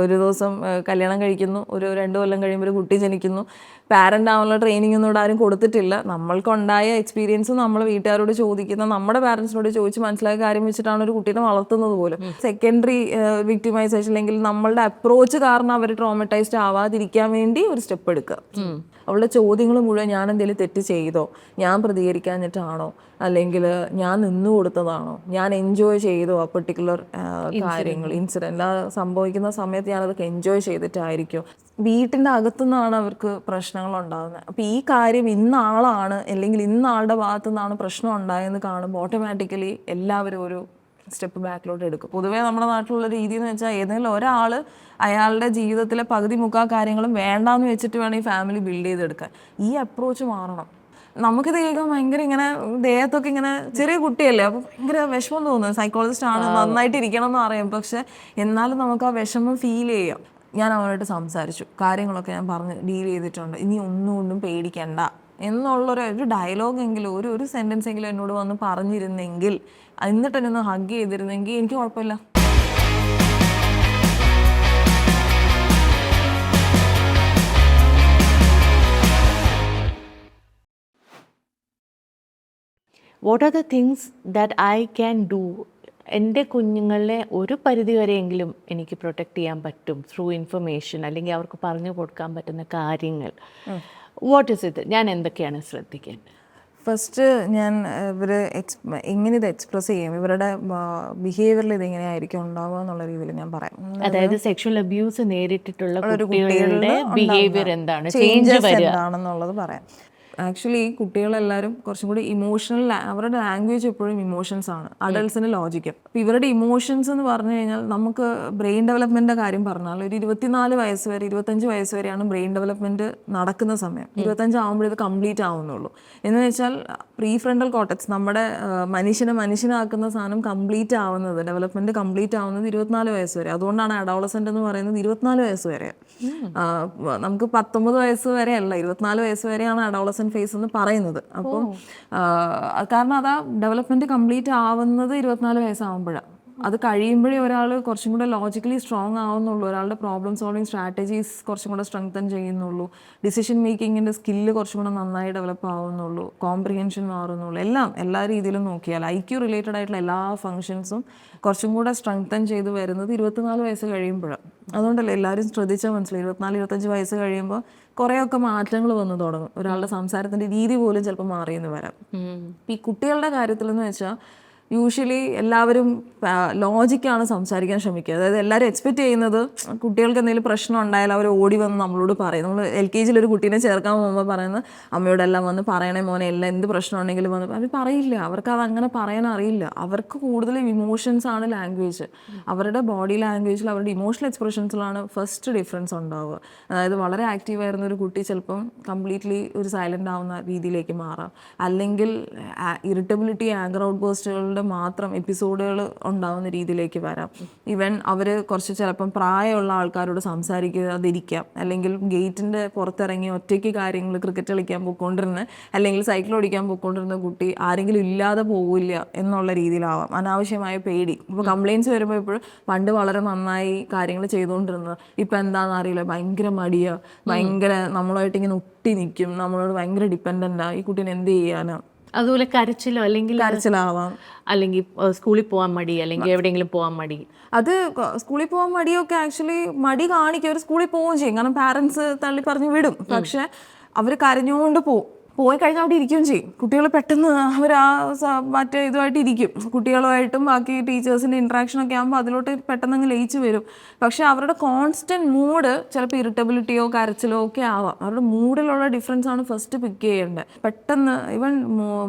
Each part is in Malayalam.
ഒരു ദിവസം കല്യാണം കഴിക്കുന്നു, ഒരു 2 കൊല്ലം കഴിയുമ്പോൾ ഒരു കുട്ടി ജനിക്കുന്നു. പാരൻ്റ് ആവാനുള്ള ട്രെയിനിങ് ഒന്നും ഇവിടെ ആരും കൊടുത്തിട്ടില്ല. നമ്മൾക്കുണ്ടായ എക്സ്പീരിയൻസ് നമ്മൾ വീട്ടുകാരോട് ചോദിക്കുന്ന, നമ്മുടെ പാരൻസിനോട് ചോദിച്ച് മനസ്സിലാക്കിയ കാര്യം വെച്ചിട്ടാണ് ഒരു കുട്ടീനെ വളർത്തുന്നത് പോലും. സെക്കൻഡറി വിക്ടിമൈസേഷൻ അല്ലെങ്കിൽ നമ്മളുടെ അപ്രോച്ച് കാരണം അവർ ട്രോമറ്റൈസ്ഡ് ആവാതിരിക്കാൻ വേണ്ടി ഒരു സ്റ്റെപ്പ് എടുക്കുക. അവളുടെ ചോദ്യങ്ങൾ മുഴുവൻ ഞാൻ എന്തെങ്കിലും തെറ്റ് ചെയ്തോ, ഞാൻ പ്രതികരിക്കാഞ്ഞിട്ടാണോ, അല്ലെങ്കിൽ ഞാൻ നിന്നു കൊടുത്തതാണോ, ഞാൻ എൻജോയ് ചെയ്തോ ആ പെർട്ടിക്കുലർ കാര്യങ്ങൾ, ഇൻസിഡൻറ്റ് സംഭവിക്കുന്ന സമയത്ത് ഞാനതൊക്കെ എൻജോയ് ചെയ്തിട്ടായിരിക്കും. വീട്ടിൻ്റെ അകത്തുനിന്നാണ് അവർക്ക് പ്രശ്നങ്ങൾ ഉണ്ടാകുന്നത്. അപ്പോൾ ഈ കാര്യം ഇന്ന ആളാണ് അല്ലെങ്കിൽ ഇന്ന ആളുടെ ഭാഗത്തു നിന്നാണ് പ്രശ്നം ഉണ്ടായെന്ന് കാണുമ്പോൾ ഓട്ടോമാറ്റിക്കലി എല്ലാവരും ഒരു സ്റ്റെപ്പ് ബാക്കിലോട്ട് എടുക്കും. പൊതുവേ നമ്മുടെ നാട്ടിലുള്ള രീതി എന്ന് വെച്ചാൽ ഏതെങ്കിലും ഒരാൾ അയാളുടെ ജീവിതത്തിലെ പകുതി മുക്കാൽ കാര്യങ്ങളും വേണ്ടാന്ന് വെച്ചിട്ട് വേണം ഈ ഫാമിലി ബിൽഡ് ചെയ്തെടുക്കാൻ. ഈ അപ്രോച്ച് മാറണം. നമുക്കിത് കേൾക്കാൻ ഭയങ്കര ഇങ്ങനെ ദേഹത്തൊക്കെ ഇങ്ങനെ, ചെറിയ കുട്ടിയല്ലേ, അപ്പോൾ ഭയങ്കര വിഷമം തോന്നുന്നു. സൈക്കോളജിസ്റ്റ് ആണ്, നന്നായിട്ട് ഇരിക്കണം എന്ന് അറിയാം. പക്ഷെ എന്നാലും നമുക്ക് ആ വിഷമം ഫീൽ ചെയ്യാം. ഞാൻ അവരോട് സംസാരിച്ചു, കാര്യങ്ങളൊക്കെ ഞാൻ പറഞ്ഞ് ഡീൽ ചെയ്തിട്ടുണ്ട്, ഇനി ഒന്നും പേടിക്കണ്ട എന്നുള്ളൊരു ഡയലോഗെങ്കിലും ഒരു സെൻറ്റൻസ് എങ്കിലും എന്നോട് വന്ന് പറഞ്ഞിരുന്നെങ്കിൽ, എന്നിട്ട് എന്നെ ഒന്ന് ഹഗ് ചെയ്തിരുന്നെങ്കിൽ എനിക്ക് കുഴപ്പമില്ല. What are the things that I can do? എൻ്റെ കുഞ്ഞുങ്ങളെ ഒരു പരിധിവരെയെങ്കിലും എനിക്ക് പ്രൊട്ടക്റ്റ് ചെയ്യാൻ പറ്റും ത്രൂ ഇൻഫർമേഷൻ, അല്ലെങ്കിൽ അവർക്ക് പറഞ്ഞു കൊടുക്കാൻ പറ്റുന്ന കാര്യങ്ങൾ. What is it? ഞാൻ എന്തൊക്കെയാണ് ശ്രദ്ധിക്കേണ്ടത്? ഫസ്റ്റ് ഞാൻ എങ്ങനെ ഇത് എക്സ്പ്രസ് ചെയ്യും, ഇവരുടെ ബിഹേവിയറിൽ ഇത് എങ്ങനെയായിരിക്കും ഉണ്ടാവുക എന്നുള്ള രീതിയിൽ ഞാൻ പറയാം. അതായത് സെക്ഷൽ അബ്യൂസ് നേരിട്ടിട്ടുള്ള കുട്ടികളുടെ ബിഹേവിയർ എന്താണ്, ചേഞ്ചസ് എന്താണെന്നുള്ളത് പറയാം. ആക്ച്വലി കുട്ടികളെല്ലാവരും കുറച്ചും കൂടി ഇമോഷണൽ, അവരുടെ ലാംഗ്വേജ് എപ്പോഴും ഇമോഷൻസ് ആണ്, അഡൾട്ട്സിന് ലോജിക്കും. അപ്പോൾ ഇവരുടെ ഇമോഷൻസ് എന്ന് പറഞ്ഞു കഴിഞ്ഞാൽ, നമുക്ക് ബ്രെയിൻ ഡെവലപ്മെൻറ്റിൻ്റെ കാര്യം പറഞ്ഞാൽ ഒരു 24 വയസ്സ് വരെ 25 വയസ്സ് വരെയാണ് ബ്രെയിൻ ഡെവലപ്മെൻറ്റ് നടക്കുന്ന സമയം. 25 ആകുമ്പോഴേ ഇത് കംപ്ലീറ്റ് ആവുന്നുള്ളൂ. എന്ന് വെച്ചാൽ പ്രീ ഫ്രണ്ടൽ കോർട്ടക്സ്, നമ്മുടെ മനുഷ്യനാക്കുന്ന സാധനം കംപ്ലീറ്റ് ആവുന്നത്, ഡെവലപ്മെൻറ്റ് കംപ്ലീറ്റ് ആവുന്നത് 24 വയസ്സ് വരെ. അതുകൊണ്ടാണ് അഡോളസെൻ്റ് എന്ന് പറയുന്നത് 24 വയസ്സ് വരെ. നമുക്ക് 19 വയസ്സ് വരെ അല്ല, 24 വയസ്സ് വരെയാണ് അഡോളസെൻ്റ് ഫേസ് എന്ന് പറയുന്നത്. അപ്പം കാരണം അതാ ഡെവലപ്മെൻറ്റ് കംപ്ലീറ്റ് ആവുന്നത് 24 വയസ്സാകുമ്പോഴാണ്. അത് കഴിയുമ്പോഴേ ഒരാൾ കുറച്ചും കൂടെ ലോജിക്കലി സ്ട്രോങ് ആവുന്നുള്ളൂ, ഒരാളുടെ പ്രോബ്ലം സോൾവിങ് സ്ട്രാറ്റജീസ് കുറച്ചും കൂടെ സ്ട്രെങ്തൻ ചെയ്യുന്നുള്ളൂ, ഡിസിഷൻ മേക്കിങ്ങിൻ്റെ സ്കില്ല് കുറച്ചും കൂടെ നന്നായി ഡെവലപ്പ് ആവുന്നുള്ളൂ, കോംപ്രിഹെൻഷൻ മാറുന്നുള്ളൂ. എല്ലാ രീതിയിലും നോക്കിയാൽ IQ റിലേറ്റഡ് ആയിട്ടുള്ള എല്ലാ ഫങ്ഷൻസും കുറച്ചും കൂടെ സ്ട്രെങ്തൻ ചെയ്ത് വരുന്നത് 24 വയസ്സ് കഴിയുമ്പോഴാണ്. അതുകൊണ്ടല്ലേ എല്ലാവരും ശ്രദ്ധിച്ചാൽ മനസ്സിലായി, 24-25 വയസ്സ് കഴിയുമ്പോൾ കുറേയൊക്കെ മാറ്റങ്ങൾ വന്നു തുടങ്ങും. ഒരാളുടെ സംസാരത്തിൻ്റെ രീതി പോലും ചിലപ്പോൾ മാറിയെന്ന് വരാം. ഈ കുട്ടികളുടെ കാര്യത്തിലെന്ന് വെച്ചാൽ യൂഷ്വലി എല്ലാവരും ലോജിക്കാണ് സംസാരിക്കാൻ ശ്രമിക്കുക. അതായത് എല്ലാവരും എക്സ്പെക്റ്റ് ചെയ്യുന്നത് കുട്ടികൾക്ക് എന്തെങ്കിലും പ്രശ്നം ഉണ്ടായാൽ അവർ ഓടി വന്ന് നമ്മളോട് പറയും. നമ്മൾ LKG ഒരു കുട്ടീനെ ചേർക്കാൻ പോകുമ്പോൾ പറയുന്നത് അമ്മയോടെല്ലാം വന്ന് പറയണേ മോനെ, എല്ലാം എന്ത് പ്രശ്നം ഉണ്ടെങ്കിലും വന്ന് അവർ പറയില്ല. അവർക്ക് അത് അങ്ങനെ പറയാൻ അറിയില്ല. അവർക്ക് കൂടുതലും ഇമോഷൻസ് ആണ് ലാംഗ്വേജ്. അവരുടെ ബോഡി ലാംഗ്വേജിൽ, അവരുടെ ഇമോഷണൽ എക്സ്പ്രഷൻസിലാണ് ഫസ്റ്റ് ഡിഫറൻസ് ഉണ്ടാവുക. അതായത് വളരെ ആക്റ്റീവായിരുന്ന ഒരു കുട്ടി ചിലപ്പം കംപ്ലീറ്റ്ലി ഒരു സൈലൻ്റ് ആവുന്ന രീതിയിലേക്ക് മാറാം. അല്ലെങ്കിൽ ഇറിറ്റബിലിറ്റി, ആങ്കർ ഔട്ട് ബേസ്റ്റുകളുടെ മാത്രം എപ്പിസോഡുകൾ ഉണ്ടാവുന്ന രീതിയിലേക്ക് വരാം. ഈവൻ അവർ കുറച്ച് ചിലപ്പം പ്രായമുള്ള ആൾക്കാരോട് സംസാരിക്കാതിരിക്കാം, അല്ലെങ്കിൽ ഗേറ്റിൻ്റെ പുറത്തിറങ്ങി ഒറ്റയ്ക്ക് കാര്യങ്ങൾ, ക്രിക്കറ്റ് കളിക്കാൻ പോയിക്കൊണ്ടിരുന്ന അല്ലെങ്കിൽ സൈക്കിൾ ഓടിക്കാൻ പോയിക്കൊണ്ടിരുന്ന കുട്ടി ആരെങ്കിലും ഇല്ലാതെ പോകില്ല എന്നുള്ള രീതിയിലാവാം. അനാവശ്യമായ പേടി. ഇപ്പോൾ കംപ്ലയിൻറ്റ്സ് വരുമ്പോൾ എപ്പോഴും പണ്ട് വളരെ നന്നായി കാര്യങ്ങൾ ചെയ്തുകൊണ്ടിരുന്നത് ഇപ്പം എന്താണെന്ന് അറിയില്ല, ഭയങ്കര മടിയാണ്, ഭയങ്കര നമ്മളുമായിട്ട് ഇങ്ങനെ ഒട്ടി നിൽക്കും, നമ്മളോട് ഭയങ്കര ഡിപ്പെൻഡൻ്റാണ്, ഈ കുട്ടീനെ എന്ത് ചെയ്യാനാണ്. അതുപോലെ കരച്ചിലോ, അല്ലെങ്കിൽ കരച്ചിലാവാം, അല്ലെങ്കിൽ സ്കൂളിൽ പോകാൻ മടി, അല്ലെങ്കിൽ എവിടെയെങ്കിലും പോകാൻ മടി. അത് സ്കൂളിൽ പോകാൻ മടിയൊക്കെ ആക്ച്വലി മടി കാണിക്കും, അവർ സ്കൂളിൽ പോവുകയും ചെയ്യും. കാരണം പാരൻസ് തള്ളി പറഞ്ഞ് വിടും. പക്ഷെ അവർ കരഞ്ഞുകൊണ്ട് പോയി കഴിഞ്ഞാൽ അവിടെ ഇരിക്കുകയും ചെയ്യും. കുട്ടികൾ പെട്ടെന്ന് അവർ മറ്റേ ഇതുമായിട്ട് ഇരിക്കും, കുട്ടികളുമായിട്ടും ബാക്കി ടീച്ചേഴ്സിൻ്റെ ഇൻട്രാക്ഷനൊക്കെ ആകുമ്പോൾ അതിലോട്ട് പെട്ടെന്ന് അങ്ങ് ലയിച്ച് വരും. പക്ഷേ അവരുടെ കോൺസ്റ്റൻറ്റ് മൂഡ് ചിലപ്പോൾ ഇറിറ്റബിലിറ്റിയോ കരച്ചിലോ ഒക്കെ ആവാം. അവരുടെ മൂഡിലുള്ള ഡിഫറൻസ് ആണ് ഫസ്റ്റ് പിക്ക് ചെയ്യേണ്ടത്. പെട്ടെന്ന് ഈവൻ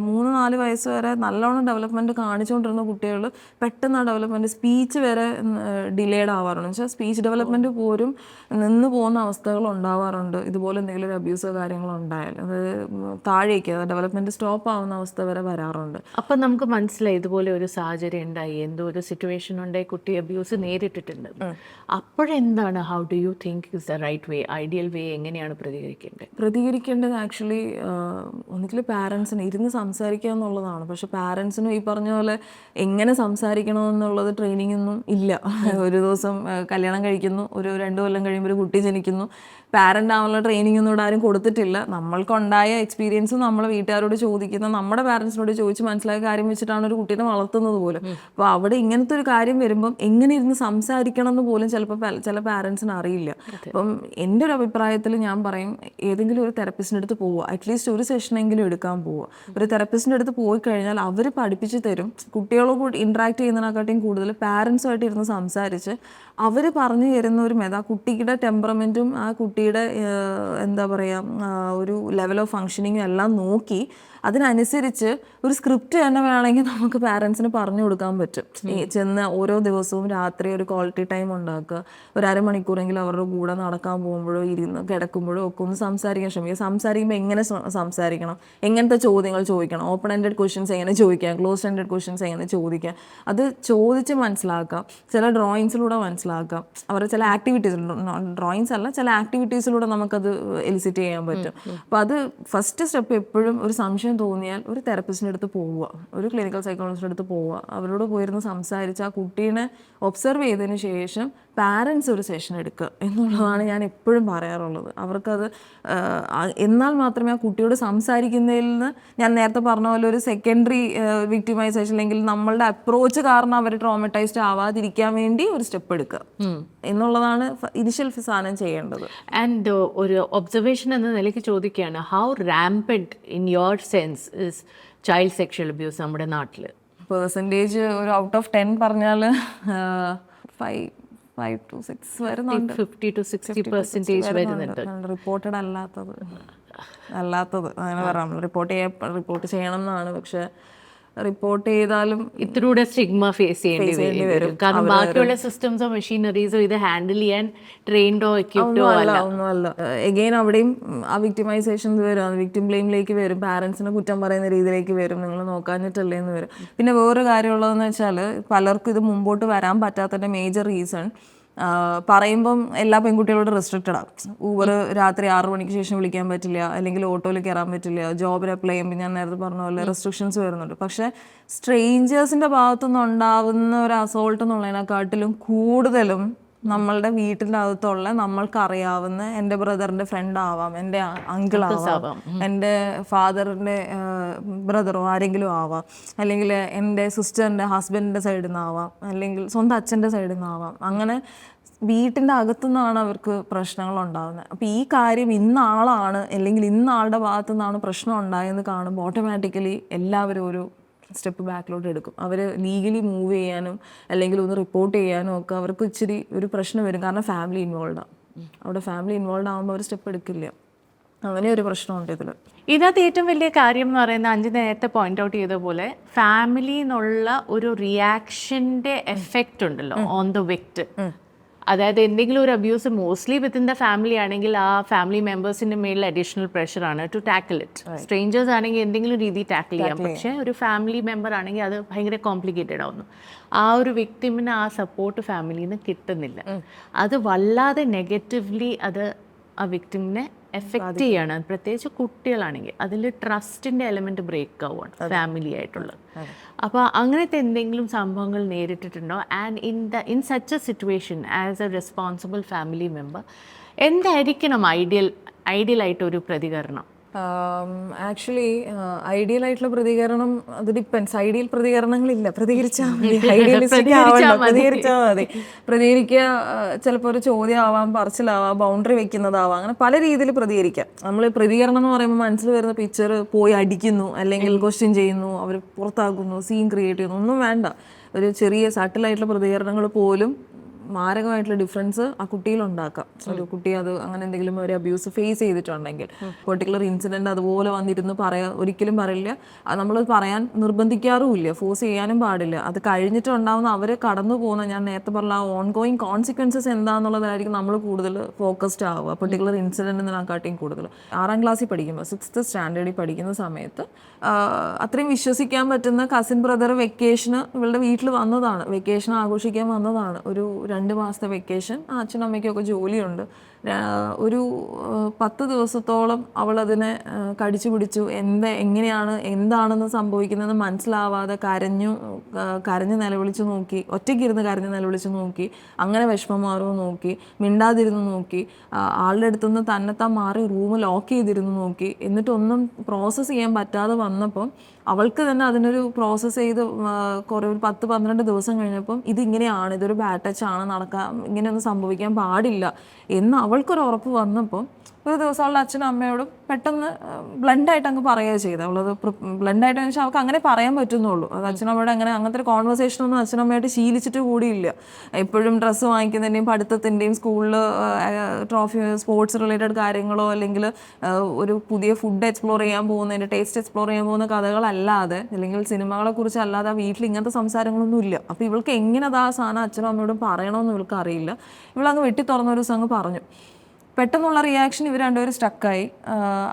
3-4 വയസ്സ് വരെ നല്ലോണം ഡെവലപ്മെൻറ്റ് കാണിച്ചുകൊണ്ടിരുന്ന കുട്ടികൾ പെട്ടെന്ന് ആ ഡെവലപ്മെൻറ്റ്, സ്പീച്ച് വരെ ഡിലേഡ് ആവാറുണ്ട്. എന്ന് വെച്ചാൽ സ്പീച്ച് ഡെവലപ്മെൻറ്റ് പോലും നിന്ന് പോകുന്ന അവസ്ഥകൾ ഉണ്ടാവാറുണ്ട് ഇതുപോലെ എന്തെങ്കിലും ഒരു അബ്യൂസോ കാര്യങ്ങളോ ഉണ്ടായാൽ. അത് താഴേക്ക് ഡെവലപ്മെൻറ്റ് സ്റ്റോപ്പ് ആവുന്ന അവസ്ഥ വരെ വരാറുണ്ട്. അപ്പം നമുക്ക് മനസ്സിലായി ഇതുപോലെ ഒരു സാഹചര്യം ഉണ്ടായി, എന്തോ ഒരു സിറ്റുവേഷൻ ഉണ്ടായി, കുട്ടി അബ്യൂസ് നേരിട്ടിട്ടുണ്ട്. അപ്പോഴെന്താണ്, how do you think is the right way, ideal way, എങ്ങനെയാണ് പ്രതികരിക്കേണ്ടത്? ആക്ച്വലി ഒന്നുകിൽ പാരൻസിന് ഇരുന്ന് സംസാരിക്കുക എന്നുള്ളതാണ്. പക്ഷെ പാരൻസിനും ഈ പറഞ്ഞ പോലെ എങ്ങനെ സംസാരിക്കണമെന്നുള്ളത് ട്രെയിനിങ് ഒന്നും ഇല്ല. ഒരു ദിവസം കല്യാണം കഴിക്കുന്നു, ഒരു 2 കൊല്ലം കഴിയുമ്പോൾ ഒരു കുട്ടി ജനിക്കുന്നു, പാരൻ്റ് ആവാനുള്ള ട്രെയിനിങ് ഒന്നും ഇവിടെ ആരും കൊടുത്തിട്ടില്ല. നമ്മൾക്കുണ്ടായ എക്സ്പീരിയൻസ് നമ്മൾ വീട്ടുകാരോട് ചോദിക്കുന്ന, നമ്മുടെ പാരൻസിനോട് ചോദിച്ച് മനസ്സിലാക്കിയ കാര്യം വെച്ചിട്ടാണ് ഒരു കുട്ടീനെ വളർത്തുന്നത് പോലും. അപ്പോൾ അവിടെ ഇങ്ങനത്തെ ഒരു കാര്യം വരുമ്പം എങ്ങനെ ഇരുന്ന് സംസാരിക്കണം എന്ന് പോലും ചിലപ്പോൾ ചില പാരൻസിന് അറിയില്ല. അപ്പം എൻ്റെ ഒരു അഭിപ്രായത്തിൽ ഞാൻ പറയും, ഏതെങ്കിലും ഒരു തെറപ്പിസ്റ്റിൻ്റെ അടുത്ത് പോവുക, അറ്റ്ലീസ്റ്റ് ഒരു സെഷനെങ്കിലും എടുക്കാൻ പോവുക. ഒരു തെറപ്പിസ്റ്റിൻ്റെ അടുത്ത് പോയി കഴിഞ്ഞാൽ അവർ പഠിപ്പിച്ച് തരും. കുട്ടികളോട് ഇൻട്രാക്ട് ചെയ്യുന്നതിനെക്കാട്ടിയും കൂടുതൽ പാരൻസുമായിട്ട് ഇരുന്ന് സംസാരിച്ച് അവർ പറഞ്ഞു തരുന്ന ഒരു ആ കുട്ടിയുടെ ടെമ്പറമെൻറ്റും ആ കുട്ടിയുടെ എന്താ പറയുക ഒരു ലെവൽ ഓഫ് ഫങ്ഷനിങ്ങും എല്ലാം നോക്കി അതിനനുസരിച്ച് ഒരു സ്ക്രിപ്റ്റ് തന്നെ വേണമെങ്കിൽ നമുക്ക് പാരൻസിന് പറഞ്ഞു കൊടുക്കാൻ പറ്റും. ചെന്ന് ഓരോ ദിവസവും രാത്രി ഒരു ക്വാളിറ്റി ടൈം ഉണ്ടാക്കുക, ഒരു അരമണിക്കൂറെങ്കിലും അവരുടെ കൂടെ നടക്കാൻ പോകുമ്പോഴോ ഇരുന്ന് കിടക്കുമ്പോഴോ ഒക്കെ ഒന്ന് സംസാരിക്കാൻ ശ്രമിക്കുക. സംസാരിക്കുമ്പോൾ എങ്ങനെ സംസാരിക്കണം, എങ്ങനത്തെ ചോദ്യങ്ങൾ ചോദിക്കണം, ഓപ്പൺ എൻഡഡ് ക്വസ്റ്റ്യൻസ് എങ്ങനെ ചോദിക്കാം, ക്ലോസ്ഡ് എൻഡഡ് ക്വസ്റ്റ്യൻസ് എങ്ങനെ ചോദിക്കാം, അത് ചോദിച്ച് മനസ്സിലാക്കാം. ചില ഡ്രോയിങ്സിലൂടെ മനസ്സിലാക്കാം. അവരുടെ ചില ആക്ടിവിറ്റീസ്, ഡ്രോയിങ്സ് അല്ല, ചില ആക്ടിവിറ്റീസിലൂടെ നമുക്കത് എലിസിറ്റ് ചെയ്യാൻ പറ്റും. അപ്പോൾ അത് ഫസ്റ്റ് സ്റ്റെപ്പ് എപ്പോഴും ഒരു സംശയം തോന്നിയാൽ ഒരു തെറപ്പിസ്റ്റിൻ്റെ അടുത്ത് പോവുക, ഒരു ക്ലിനിക്കൽ സൈക്കോളജിസ്റ്റിൻ്റെ അടുത്ത് പോവുക, അവരോട് പോയിരുന്ന് സംസാരിച്ച് ആ കുട്ടീനെ ഒബ്സർവ് ചെയ്തതിന് ശേഷം പാരൻസ് ഒരു സെഷൻ എടുക്കുക എന്നുള്ളതാണ് ഞാൻ എപ്പോഴും പറയാറുള്ളത്. അവർക്കത് എന്നാൽ മാത്രമേ ആ കുട്ടിയോട് സംസാരിക്കുന്നതിൽ നിന്ന്, ഞാൻ നേരത്തെ പറഞ്ഞ പോലെ ഒരു സെക്കൻഡറി വിക്ടിമൈസേഷൻ അല്ലെങ്കിൽ നമ്മളുടെ അപ്രോച്ച് കാരണം അവർ ട്രോമറ്റൈസ്ഡ് ആവാതിരിക്കാൻ വേണ്ടി ഒരു സ്റ്റെപ്പ് എടുക്കുക എന്നുള്ളതാണ് ഇനിഷ്യൽ സാധനം ചെയ്യേണ്ടത്. ആൻഡ് ഒരു ഒബ്സർവേഷൻ എന്ന നിലയ്ക്ക് ചോദിക്കുകയാണ്, how rampant in your sense is child sexual abuse നമ്മുടെ നാട്ടിൽ? പെർസെൻറ്റേജ് ഒരു ഔട്ട് ഓഫ് 10 പറഞ്ഞാൽ 5 to 6 വരുന്നുണ്ട്. 50 to 60% വരുന്നുണ്ട്. റിപ്പോർട്ടഡ് അല്ലാത്തത് അങ്ങനെ പറയാം. റിപ്പോർട്ട് ചെയ്യണം എന്നാണ്, പക്ഷെ റിപ്പോർട്ട് ചെയ്താലും ഇതിലൂടെ സ്റ്റിഗ്മ ഫേസ് ചെയ്യേണ്ടി വരും. കാരണം ബാക്കിയുള്ള സിസ്റ്റംസോ മെഷീനറീസോ ഇത് ഹാൻഡിൽ ചെയ്യാൻ ട്രെയിൻഡോ എക്യുപ്ഡോ ഒന്നുമല്ല. എഗെയിൻ അവിടെയും ആ വിക്ടിമൈസേഷൻ വരും, വിക്ടിം ബ്ലെയിമിലേക്ക് വരും, പാരൻസിനെ കുറ്റം പറയുന്ന രീതിയിലേക്ക് വരും, നിങ്ങൾ നോക്കാഞ്ഞിട്ടല്ലേ എന്ന് വരും. പിന്നെ വേറൊരു കാര്യമുള്ളതെന്ന് വെച്ചാൽ പലർക്കും ഇത് മുമ്പോട്ട് വരാൻ പറ്റാത്തതിൻ്റെ മേജർ റീസൺ, പറയുമ്പം എല്ലാ പെൺകുട്ടികളോടും റെസ്ട്രിക്റ്റഡാണ്. ഊബർ രാത്രി 6 മണിക്ക് ശേഷം വിളിക്കാൻ പറ്റില്ല, അല്ലെങ്കിൽ ഓട്ടോയിൽ കയറാൻ പറ്റില്ല, ജോബിൽ അപ്ലൈ ചെയ്യുമ്പോൾ ഞാൻ നേരത്തെ പറഞ്ഞ പോലെ റെസ്ട്രിക്ഷൻസ് വരുന്നുണ്ട്. പക്ഷേ സ്ട്രേഞ്ചേഴ്സിൻ്റെ ഭാഗത്തുനിന്ന് ഉണ്ടാവുന്ന ഒരു അസോൾട്ട് എന്നുള്ളതിനെക്കാട്ടിലും കൂടുതലും നമ്മളുടെ വീട്ടിൻ്റെ അകത്തുള്ള നമ്മൾക്കറിയാവുന്ന എൻ്റെ ബ്രദറിൻ്റെ ഫ്രണ്ട് ആവാം, എൻ്റെ അങ്കിൾ ആവാം, എൻ്റെ ഫാദറിൻ്റെ ബ്രദറോ ആരെങ്കിലും ആവാം, അല്ലെങ്കിൽ എൻ്റെ സിസ്റ്ററിൻ്റെ ഹസ്ബൻഡിൻ്റെ സൈഡിൽ നിന്നാവാം, അല്ലെങ്കിൽ സ്വന്തം അച്ഛൻ്റെ സൈഡിൽ നിന്നാവാം. അങ്ങനെ വീട്ടിൻ്റെ അകത്തുനിന്നാണ് അവർക്ക് പ്രശ്നങ്ങൾ ഉണ്ടാകുന്നത്. അപ്പോൾ ഈ കാര്യം ഇന്നാളാണ് അല്ലെങ്കിൽ ഇന്നാളുടെ ഭാഗത്തു നിന്നാണ് പ്രശ്നം ഉണ്ടായെന്ന് കാണുമ്പോൾ ഓട്ടോമാറ്റിക്കലി എല്ലാവരും ഒരു സ്റ്റെപ്പ് ബാക്കിലോട്ട് എടുക്കും. അവർ ലീഗലി മൂവ് ചെയ്യാനും അല്ലെങ്കിൽ ഒന്ന് റിപ്പോർട്ട് ചെയ്യാനും ഒക്കെ അവർക്ക് ഇച്ചിരി ഒരു പ്രശ്നം വരും. കാരണം ഫാമിലി ഇൻവോൾവ് ആവും. അവിടെ ഫാമിലി ഇൻവോൾവ് ആകുമ്പോൾ അവർ സ്റ്റെപ്പ് എടുക്കില്ല. അങ്ങനെ ഒരു പ്രശ്നമുണ്ട് ഇതിൽ. ഇതിനകത്ത് ഏറ്റവും വലിയ കാര്യം എന്ന് പറയുന്നത്, അഞ്ച് നേരത്തെ പോയിന്റ് ഔട്ട് ചെയ്ത പോലെ ഫാമിലി എന്നുള്ള ഒരു റിയാക്ഷൻ്റെ എഫക്റ്റ് ഉണ്ടല്ലോ ഓൺ ദ വിക്ടിം. അതായത് എന്തെങ്കിലും ഒരു abuse mostly within the family ആണെങ്കിൽ ആ ഫാമിലി മെമ്പേഴ്സിൻ്റെ മേളിൽ അഡീഷണൽ പ്രഷറാണ് ടു ടാക്കിൾ ഇറ്റ്. സ്ട്രേഞ്ചേഴ്സ് ആണെങ്കിൽ എന്തെങ്കിലും രീതി ടാക്കിൾ ചെയ്യാം, പക്ഷേ ഒരു ഫാമിലി മെമ്പർ ആണെങ്കിൽ അത് ഭയങ്കര കോംപ്ലിക്കേറ്റഡ് ആവുന്നു. ആ ഒരു വിക്ടിമിന് ആ സപ്പോർട്ട് ഫാമിലിയിൽ നിന്ന് കിട്ടുന്നില്ല. അത് വല്ലാതെ നെഗറ്റീവ്ലി അത് ആ വിക്ടിമിനെ എഫക്റ്റ് ചെയ്യാണ്. പ്രത്യേകിച്ച് കുട്ടികളാണെങ്കിൽ അതിൽ ട്രസ്റ്റിൻ്റെ എലമെൻറ്റ് ബ്രേക്ക് ആവുകയാണ് ഫാമിലി ആയിട്ടുള്ളത്. അപ്പോൾ അങ്ങനത്തെ എന്തെങ്കിലും സംഭവങ്ങൾ നേരിട്ടിട്ടുണ്ടോ? And in such a situation as a responsible family member എന്തായിരിക്കണം ഐഡിയലായിട്ട് ഒരു പ്രതികരണം? ആക്ച്വലി ഐഡിയൽ ആയിട്ടുള്ള പ്രതികരണം അത് ഡിപ്പെൻസ്. ഐഡിയൽ പ്രതികരണങ്ങളില്ല, പ്രതികരിച്ചാൽ മതി. പ്രതികരിച്ചാൽ മതി. പ്രതികരിക്കുക ചിലപ്പോൾ ഒരു ചോദ്യം ആവാം, പറച്ചിലാവാം, ബൗണ്ടറി വെക്കുന്നതാവാം, അങ്ങനെ പല രീതിയിൽ പ്രതികരിക്കാം. നമ്മൾ പ്രതികരണം എന്ന് പറയുമ്പോൾ മനസ്സിൽ വരുന്ന പിക്ചർ പോയി അടിക്കുന്നു, അല്ലെങ്കിൽ ക്വസ്റ്റ്യൻ ചെയ്യുന്നു, അവർ പുറത്താക്കുന്നു, സീൻ ക്രിയേറ്റ് ചെയ്യുന്നു, ഒന്നും വേണ്ട. ഒരു ചെറിയ സട്ടിലായിട്ടുള്ള പ്രതികരണങ്ങൾ പോലും മാരകമായിട്ടുള്ള ഡിഫറൻസ് ആ കുട്ടിയിൽ ഉണ്ടാക്കാം. ഒരു കുട്ടി അത് അങ്ങനെ എന്തെങ്കിലും ഒരു അബ്യൂസ് ഫേസ് ചെയ്തിട്ടുണ്ടെങ്കിൽ പെർട്ടിക്കുലർ ഇൻസിഡന്റ് അതുപോലെ വന്നിരുന്ന് ഒരിക്കലും പറയില്ല, നമ്മൾ പറയാൻ നിർബന്ധിക്കാറുമില്ല, ഫോഴ്സ് ചെയ്യാനും പാടില്ല. അത് കഴിഞ്ഞിട്ടുണ്ടാവുന്ന അവർ കടന്നു പോകുന്ന, ഞാൻ നേരത്തെ പറഞ്ഞ ആ ഓൺഗോയിങ് കോൺസിക്വൻസസ് എന്താണെന്നുള്ളതായിരിക്കും നമ്മൾ കൂടുതൽ ഫോക്കസ്ഡ് ആവുക പെർട്ടിക്കുലർ ഇൻസിഡൻറ്റിനെക്കാട്ടിയും കൂടുതൽ. 6ാം ക്ലാസ്സിൽ പഠിക്കുമ്പോൾ 6th സ്റ്റാൻഡേർഡിൽ പഠിക്കുന്ന സമയത്ത് അത്രയും വിശ്വസിക്കാൻ പറ്റുന്ന കസിൻ ബ്രദർ വെക്കേഷന് ഇവളുടെ വീട്ടിൽ വന്നതാണ്, വെക്കേഷൻ ആഘോഷിക്കാൻ വന്നതാണ്. ഒരു 2 മാസത്തെ വെക്കേഷൻ. അച്ഛനും അമ്മയ്ക്കൊക്കെ ജോലിയുണ്ട്. ഒരു 10 ദിവസത്തോളം അവളതിനെ കടിച്ചു പിടിച്ചു. എങ്ങനെയാണ് എന്താണെന്ന് സംഭവിക്കുന്നതെന്ന് മനസ്സിലാവാതെ കരഞ്ഞ് നിലവിളിച്ച് നോക്കി, ഒറ്റയ്ക്കിരുന്ന് കരഞ്ഞ് നിലവിളിച്ച് നോക്കി, അങ്ങനെ വിഷമം മാറുമോ നോക്കി, മിണ്ടാതിരുന്ന് നോക്കി, ആളുടെ അടുത്തുനിന്ന് തന്നെത്താൻ മാറി റൂം ലോക്ക് ചെയ്തിരുന്ന് നോക്കി. എന്നിട്ടൊന്നും പ്രോസസ്സ് ചെയ്യാൻ പറ്റാതെ വന്നപ്പം അവൾക്ക് തന്നെ അതിനൊരു പ്രോസസ്സ് ചെയ്ത് കുറേ ഒരു 10-12 ദിവസം കഴിഞ്ഞപ്പം ഇതിങ്ങനെയാണ്, ഇതൊരു ബാഡ് ടച്ച് ആണ്, ഇങ്ങനെയൊന്നും സംഭവിക്കാൻ പാടില്ല എന്ന് അവൾക്കൊരു ഉറപ്പ് വന്നപ്പം ഒരു ദിവസം അവളുടെ അച്ഛനും അമ്മയോടും പെട്ടെന്ന് ബ്ലണ്ടായിട്ട് അങ്ങ് പറയുക ചെയ്തത്. അവളത് ബ്ലണ്ടായിട്ട് വെച്ചാൽ അവൾക്ക് അങ്ങനെ പറയാൻ പറ്റുന്നുള്ളൂ. അത് അച്ഛനും അമ്മയോട് അങ്ങനത്തെ ഒരു കോൺവെർസേഷനൊന്നും അച്ഛനും അമ്മയായിട്ട് ശീലിച്ചിട്ട് കൂടിയില്ല. എപ്പോഴും ഡ്രസ്സ് വാങ്ങിക്കുന്നതിൻ്റെയും പഠിത്തത്തിൻ്റെയും സ്കൂളിൽ ട്രോഫി സ്പോർട്സ് റിലേറ്റഡ് കാര്യങ്ങളോ അല്ലെങ്കിൽ ഒരു പുതിയ ഫുഡ് എക്സ്പ്ലോർ ചെയ്യാൻ പോകുന്നതിൻ്റെ ടേസ്റ്റ് എക്സ്പ്ലോർ ചെയ്യാൻ പോകുന്ന കഥകളല്ലാതെ അല്ലെങ്കിൽ സിനിമകളെ കുറിച്ച് അല്ലാതെ വീട്ടിൽ ഇങ്ങനത്തെ സംസാരങ്ങളൊന്നും ഇല്ല. അപ്പോൾ ഇവൾക്ക് എങ്ങനെ അത് ആ സാധനം അച്ഛനും അമ്മയോടും പറയണമെന്ന് ഇവൾക്ക് അറിയില്ല. ഇവളങ്ങ് വെട്ടി തുറന്ന ഒരു ദിവസം അങ്ങ് പറഞ്ഞു. പെട്ടെന്നുള്ള റിയാക്ഷൻ ഇവർ രണ്ടുപേരും സ്റ്റക്കായി.